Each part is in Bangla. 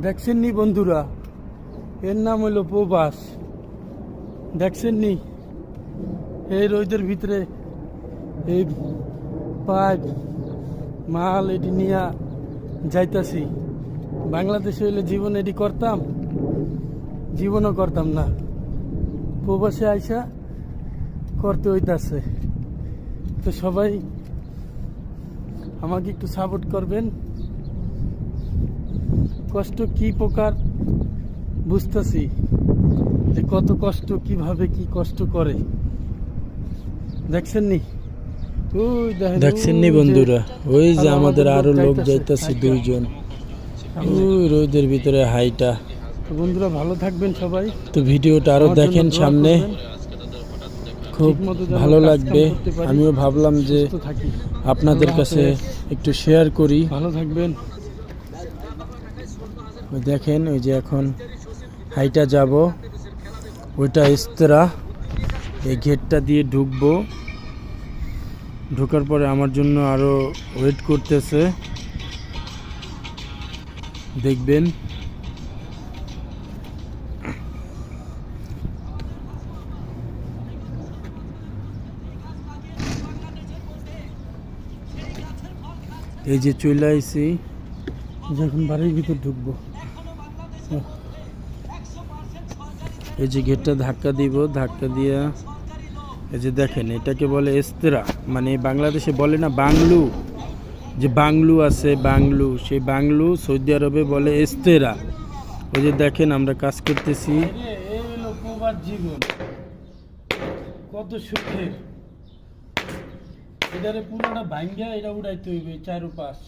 দেখছেন নি বন্ধুরা, এর নাম হইল প্রবাস। দেখছেন নি এই রোদের ভিতরে এই পাইপ মাল এটি নিয়ে যাইতাছি। বাংলাদেশে হইলে জীবন এটি করতাম, জীবনও করতাম না। প্রবাসে আইসা করতে হইতাছে। তো সবাই আমাকে একটু সাপোর্ট করবেন। কষ্ট কি প্রকার বুঝতেছি, যে কত কষ্ট, কিভাবে কি কষ্ট করে। দেখছেন নি, দেখছেন নি বন্ধুরা, ওই যে আমাদের আরো লোক যাইতাছে দুইজন, ওই রোদের ভিতরে হাইটা। তো বন্ধুরা ভালো থাকবেন সবাই। তো ভিডিওটা আরো দেখেন সামনে, খুব ভালো লাগবে। আমিও ভাবলাম যে আপনাদের কাছে একটু শেয়ার করি। ভালো থাকবেন। ওই দেখেন, ওই যে এখন হাইটা যাব, ওইটা ইস্তেরা। এই গেটটা দিয়ে ঢুকবো, ঢোকার পরে আমার জন্য আরো ওয়েট করতেছে, দেখবেন। এই যে চলে আইছি, যখন বাড়ির ভিতর ঢুকবো, এই যে গেটটা ধাক্কা দিব, ধাক্কা দিয়া এই যে দেখেন, এটাকে বলে ইস্তেরা। মানে বাংলাদেশে বলে না বাংলু, যে বাংলু আছে বাংলু, সেই বাংলু সৌদি আরবে বলে ইস্তেরা। ওই যে দেখেন আমরা কাজ করতেছি। এই হলো প্রবাস জীবন, কত সুখের। এটারে পুরোটা ভাঙ্গা এটা উড়াইতে হইবে চারু পাশ।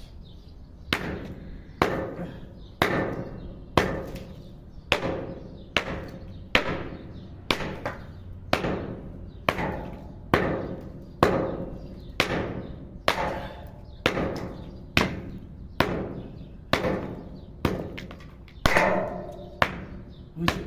বুঝছি।